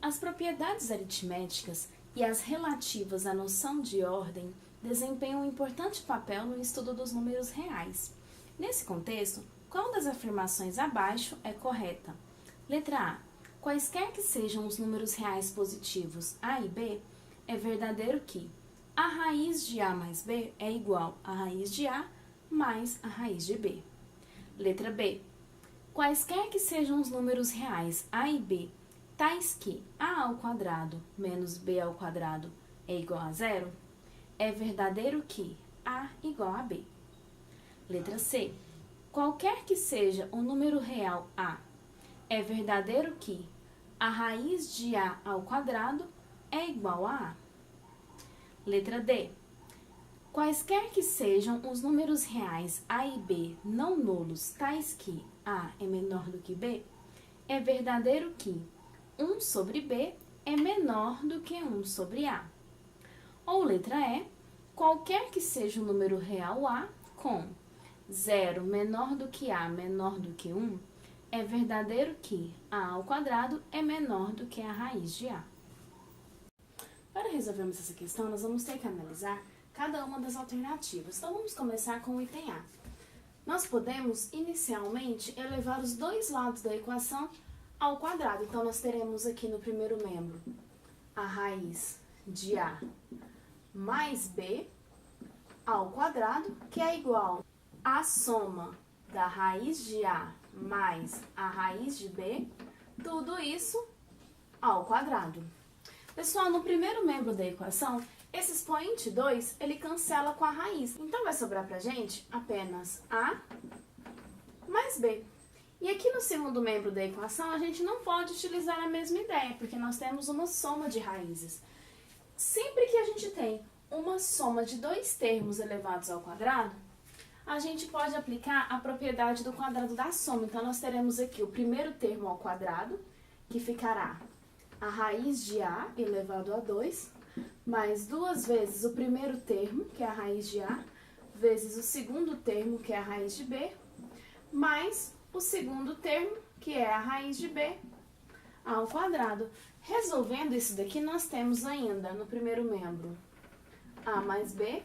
As propriedades aritméticas e as relativas à noção de ordem desempenham um importante papel no estudo dos números reais. Nesse contexto, qual das afirmações abaixo é correta? Letra A. Quaisquer que sejam os números reais positivos A e B, é verdadeiro que a raiz de A mais B é igual à raiz de A mais a raiz de B. Letra B. Quaisquer que sejam os números reais A e B, tais que A ao quadrado menos B ao quadrado é igual a zero, é verdadeiro que A igual a B. Letra C. Qualquer que seja o número real A, é verdadeiro que a raiz de A ao quadrado é igual a A. Letra D. Quaisquer que sejam os números reais A e B não nulos, tais que A é menor do que B, é verdadeiro que 1 sobre B é menor do que 1 sobre A. Ou letra E. Qualquer que seja o número real A com 0 menor do que A menor do que 1, é verdadeiro que A ao quadrado é menor do que a raiz de A. Para resolvermos essa questão, nós vamos ter que analisar cada uma das alternativas. Então, vamos começar com o item A. Nós podemos, inicialmente, elevar os dois lados da equação ao quadrado. Então, nós teremos aqui no primeiro membro a raiz de A mais B ao quadrado, que é igual à soma da raiz de A mais a raiz de B, tudo isso ao quadrado. Pessoal, no primeiro membro da equação, esse expoente 2, ele cancela com a raiz. Então, vai sobrar pra gente apenas A mais B. E aqui no segundo membro da equação, a gente não pode utilizar a mesma ideia, porque nós temos uma soma de raízes. Sempre que a gente tem uma soma de dois termos elevados ao quadrado, a gente pode aplicar a propriedade do quadrado da soma. Então, nós teremos aqui o primeiro termo ao quadrado, que ficará a raiz de A elevado a 2, mais duas vezes o primeiro termo, que é a raiz de A, vezes o segundo termo, que é a raiz de B, mais o segundo termo, que é a raiz de B, ao quadrado. Resolvendo isso daqui, nós temos ainda no primeiro membro A mais B.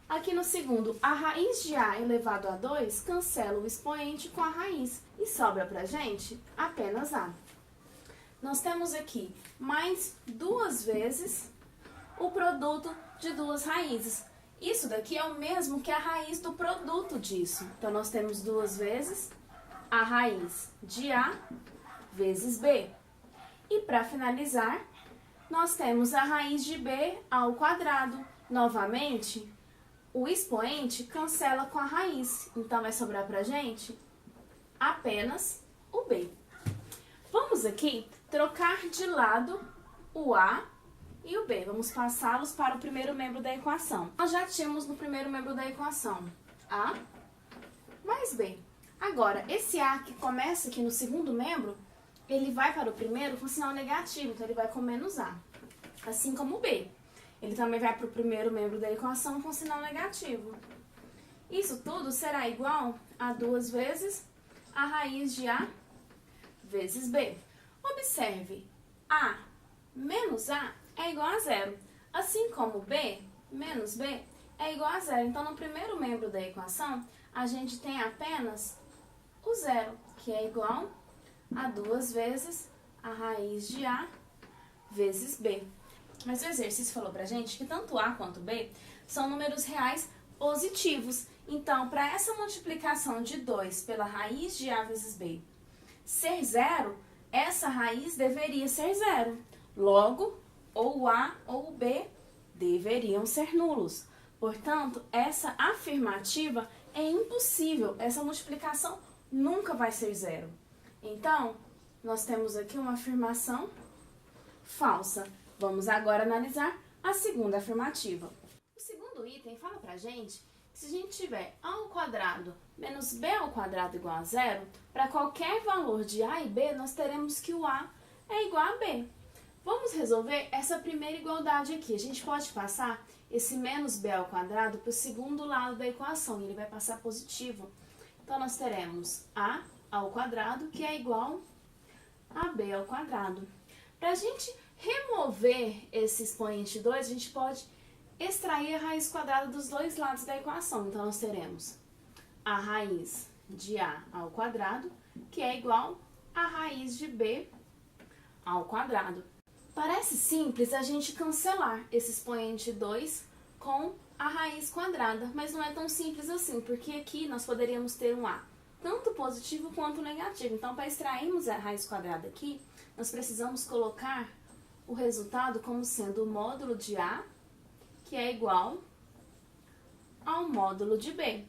Aqui no segundo, a raiz de A elevado a 2 cancela o expoente com a raiz e sobra pra gente apenas A. Nós temos aqui mais duas vezes o produto de duas raízes. Isso daqui é o mesmo que a raiz do produto disso. Então, nós temos duas vezes a raiz de A vezes B. E para finalizar, nós temos a raiz de B ao quadrado. Novamente, o expoente cancela com a raiz. Então, vai sobrar pra gente apenas o B. Vamos aqui trocar de lado o A e o B. Vamos passá-los para o primeiro membro da equação. Nós já tínhamos no primeiro membro da equação A mais B. Agora, esse A que começa aqui no segundo membro, ele vai para o primeiro com sinal negativo, então ele vai com menos A. Assim como o B. Ele também vai para o primeiro membro da equação com sinal negativo. Isso tudo será igual a duas vezes a raiz de A vezes B. Observe, A menos A é igual a zero, assim como B menos B é igual a zero. Então, no primeiro membro da equação, a gente tem apenas o zero, que é igual a duas vezes a raiz de A vezes B. Mas o exercício falou pra gente que tanto A quanto B são números reais positivos. Então, para essa multiplicação de 2 pela raiz de A vezes B ser zero, essa raiz deveria ser zero. Logo, ou o A ou o B deveriam ser nulos. Portanto, essa afirmativa é impossível. Essa multiplicação nunca vai ser zero. Então, nós temos aqui uma afirmação falsa. Vamos agora analisar a segunda afirmativa. O segundo item fala pra gente que se a gente tiver A ao quadrado menos B ao quadrado igual a zero, para qualquer valor de A e B, nós teremos que o A é igual a B. Vamos resolver essa primeira igualdade aqui. A gente pode passar esse menos B ao quadrado para o segundo lado da equação, e ele vai passar positivo. Então, nós teremos A ao quadrado, que é igual a B ao quadrado. Para a gente remover esse expoente 2, a gente pode extrair a raiz quadrada dos dois lados da equação. Então, nós teremos a raiz de A ao quadrado, que é igual a raiz de B ao quadrado. Parece simples a gente cancelar esse expoente 2 com a raiz quadrada, mas não é tão simples assim, porque aqui nós poderíamos ter um A tanto positivo quanto negativo. Então, para extrairmos a raiz quadrada aqui, nós precisamos colocar o resultado como sendo o módulo de A, que é igual ao módulo de B.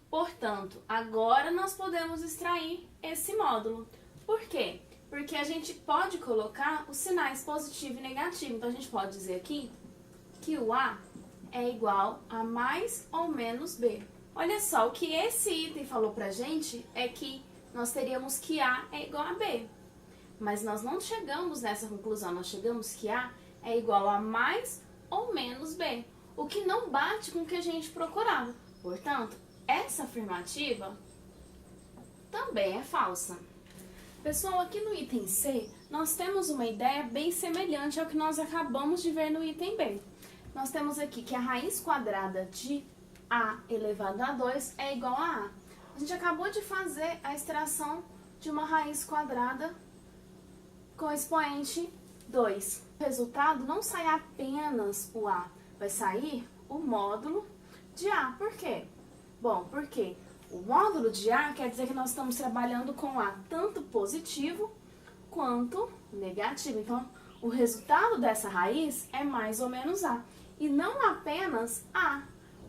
Portanto, agora nós podemos extrair esse módulo. Por quê? Porque a gente pode colocar os sinais positivo e negativo. Então, a gente pode dizer aqui que o A é igual a mais ou menos B. Olha só, o que esse item falou pra gente é que nós teríamos que A é igual a B. Mas nós não chegamos nessa conclusão, nós chegamos que A é igual a mais ou menos B, o que não bate com o que a gente procurava. Portanto, essa afirmativa também é falsa. Pessoal, aqui no item C, nós temos uma ideia bem semelhante ao que nós acabamos de ver no item B. Nós temos aqui que a raiz quadrada de A elevado a 2 é igual a A. A gente acabou de fazer a extração de uma raiz quadrada com expoente 2. O resultado não sai apenas o A, vai sair o módulo de A. Por quê? Bom, porque o módulo de A quer dizer que nós estamos trabalhando com A tanto positivo quanto negativo. Então, o resultado dessa raiz é mais ou menos A, e não apenas A,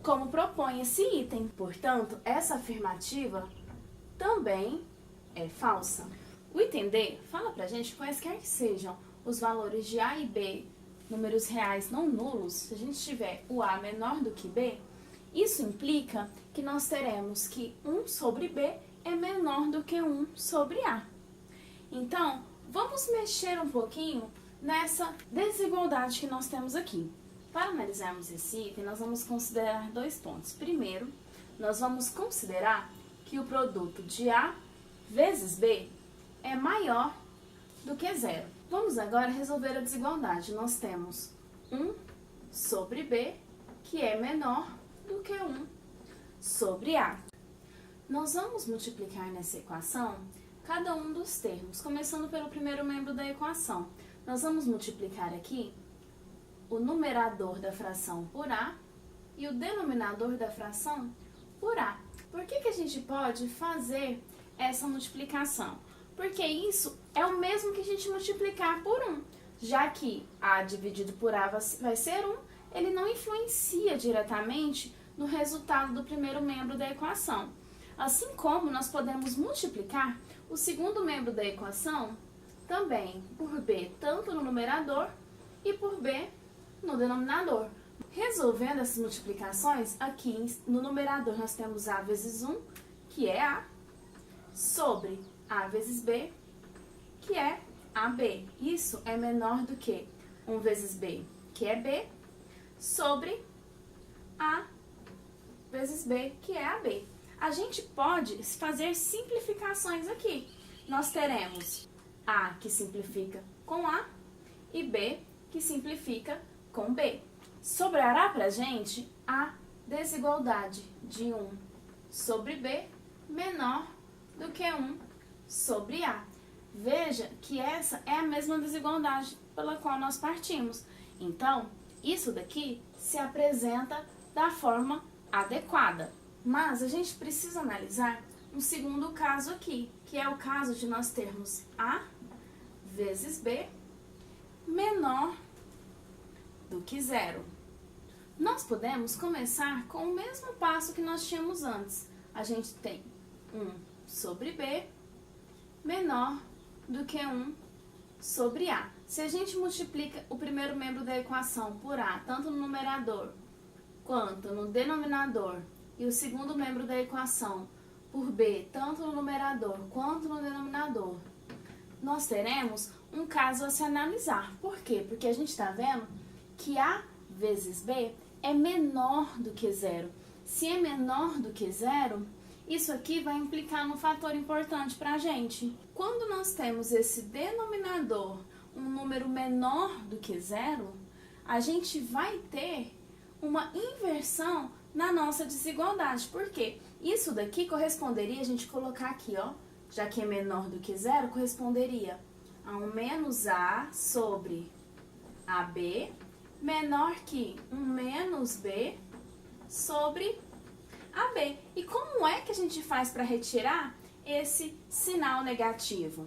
como propõe esse item. Portanto, essa afirmativa também é falsa. O item D fala pra gente que quaisquer que sejam os valores de A e B, números reais não nulos, se a gente tiver o A menor do que B, isso implica que nós teremos que 1 sobre B é menor do que 1 sobre A. Então, vamos mexer um pouquinho nessa desigualdade que nós temos aqui. Para analisarmos esse item, nós vamos considerar dois pontos. Primeiro, nós vamos considerar que o produto de A vezes B é maior do que zero. Vamos agora resolver a desigualdade. Nós temos 1 sobre B, que é menor do que 1 sobre A. Nós vamos multiplicar nessa equação cada um dos termos, começando pelo primeiro membro da equação. Nós vamos multiplicar aqui o numerador da fração por A e o denominador da fração por A. Por que a gente pode fazer essa multiplicação? Porque isso é o mesmo que a gente multiplicar por 1. Já que A dividido por A vai ser 1, ele não influencia diretamente no resultado do primeiro membro da equação. Assim como nós podemos multiplicar o segundo membro da equação também por B, tanto no numerador e por B no denominador. Resolvendo essas multiplicações, aqui no numerador nós temos A vezes 1, que é A, sobre A vezes B, que é AB. Isso é menor do que 1 vezes B, que é B, sobre A vezes B, que é AB. A gente pode fazer simplificações aqui. Nós teremos A, que simplifica com A, e B, que simplifica com B. Sobrará pra gente a desigualdade de 1 sobre B menor do que 1 sobre A. Veja que essa é a mesma desigualdade pela qual nós partimos. Então, isso daqui se apresenta da forma adequada. Mas a gente precisa analisar um segundo caso aqui, que é o caso de nós termos A vezes B menor do que zero. Nós podemos começar com o mesmo passo que nós tínhamos antes. A gente tem 1 sobre B menor do que 1 sobre A. Se a gente multiplica o primeiro membro da equação por A, tanto no numerador quanto no denominador, e o segundo membro da equação por B, tanto no numerador quanto no denominador, nós teremos um caso a se analisar. Por quê? Porque a gente está vendo que A vezes B é menor do que zero. Se é menor do que zero, isso aqui vai implicar num fator importante para a gente. Quando nós temos esse denominador um número menor do que zero, a gente vai ter uma inversão na nossa desigualdade. Por quê? Isso daqui corresponderia, a gente colocar aqui, ó, já que é menor do que zero, corresponderia a um menos A sobre AB, menor que um menos B sobre AB. E como é que a gente faz para retirar esse sinal negativo?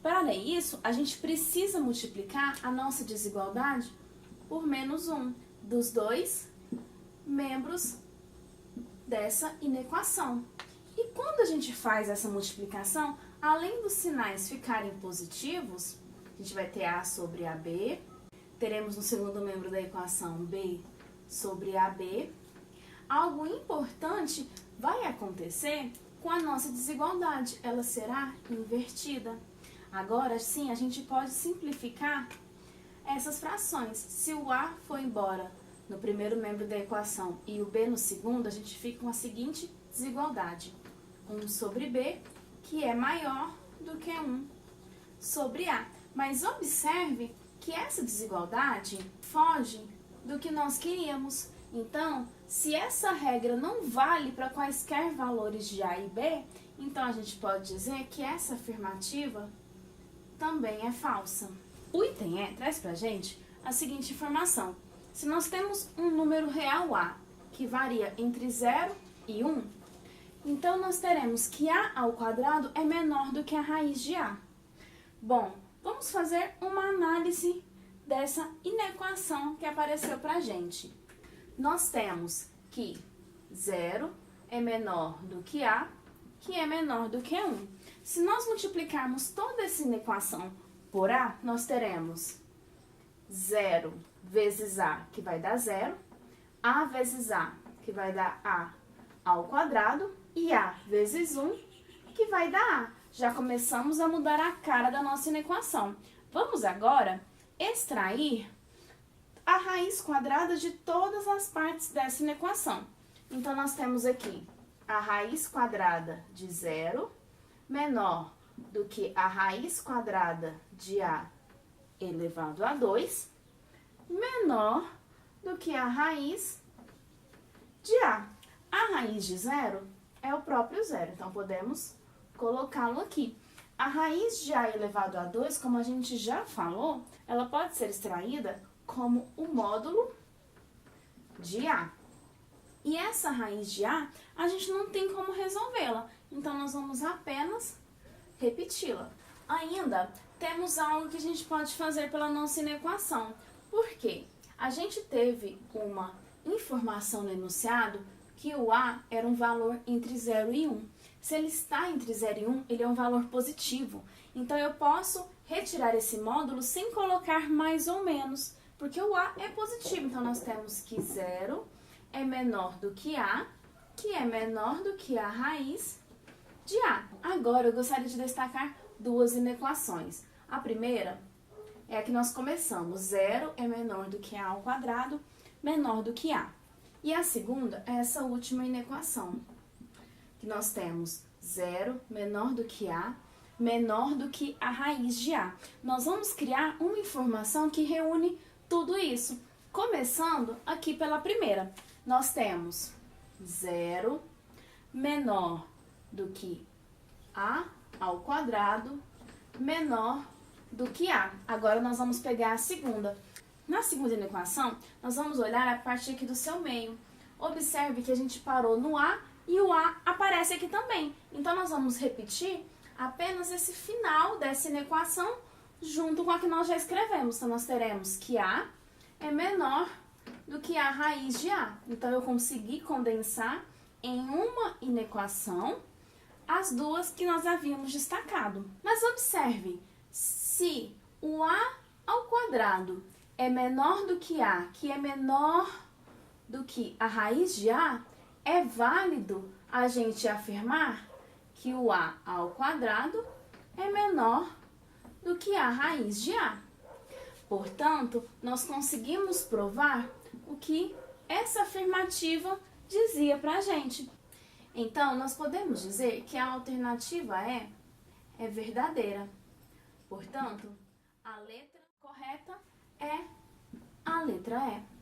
Para isso, a gente precisa multiplicar a nossa desigualdade por menos 1 dos dois membros dessa inequação. E quando a gente faz essa multiplicação, além dos sinais ficarem positivos, a gente vai ter A sobre AB, teremos no segundo membro da equação B sobre AB. Algo importante vai acontecer com a nossa desigualdade, ela será invertida. Agora sim, a gente pode simplificar essas frações. Se o A for embora no primeiro membro da equação e o B no segundo, a gente fica com a seguinte desigualdade. 1 sobre B, que é maior do que 1 sobre A. Mas observe que essa desigualdade foge do que nós queríamos. Então, se essa regra não vale para quaisquer valores de A e B, então a gente pode dizer que essa afirmativa também é falsa. O item E traz para a gente a seguinte informação. Se nós temos um número real A, que varia entre 0 e 1, então nós teremos que A ao quadrado é menor do que a raiz de A. Bom, vamos fazer uma análise dessa inequação que apareceu para a gente. Nós temos que 0 é menor do que A, que é menor do que 1. Se nós multiplicarmos toda essa inequação por A, nós teremos 0 vezes A, que vai dar 0, A vezes A, que vai dar A ao quadrado, e A vezes 1, que vai dar A. Já começamos a mudar a cara da nossa inequação. Vamos agora extrair a raiz quadrada de todas as partes dessa inequação. Então, nós temos aqui a raiz quadrada de 0 menor do que a raiz quadrada de A elevado a 2, menor do que a raiz de A. A raiz de 0 é o próprio zero, então podemos colocá-lo aqui. A raiz de A elevado a 2, como a gente já falou, ela pode ser extraída como o módulo de A. E essa raiz de A, a gente não tem como resolvê-la, então nós vamos apenas repeti-la. Ainda temos algo que a gente pode fazer pela nossa inequação. Por quê? A gente teve uma informação no enunciado que o A era um valor entre 0 e 1. Se ele está entre 0 e 1, ele é um valor positivo. Então, eu posso retirar esse módulo sem colocar mais ou menos, porque o A é positivo. Então, nós temos que 0 é menor do que A, que é menor do que a raiz de A. Agora, eu gostaria de destacar duas inequações. A primeira é a que nós começamos. 0 é menor do que A ao quadrado, menor do que A. E a segunda é essa última inequação, que nós temos 0 menor do que A, menor do que a raiz de A. Nós vamos criar uma informação que reúne tudo isso. Começando aqui pela primeira, nós temos 0 menor do que A ao quadrado, menor do que A. Agora, nós vamos pegar a segunda. Na segunda equação, nós vamos olhar a parte aqui do seu meio. Observe que a gente parou no A e o A aparece aqui também. Então, nós vamos repetir apenas esse final dessa inequação junto com a que nós já escrevemos. Então, nós teremos que A é menor do que a raiz de A. Então, eu consegui condensar em uma inequação as duas que nós havíamos destacado. Mas observe, se o A ao quadrado é menor do que A, que é menor do que a raiz de A, é válido a gente afirmar que o A ao quadrado é menor do que a raiz de A. Portanto, nós conseguimos provar o que essa afirmativa dizia pra gente. Então, nós podemos dizer que a alternativa é verdadeira. Portanto, a letra certa é a letra E.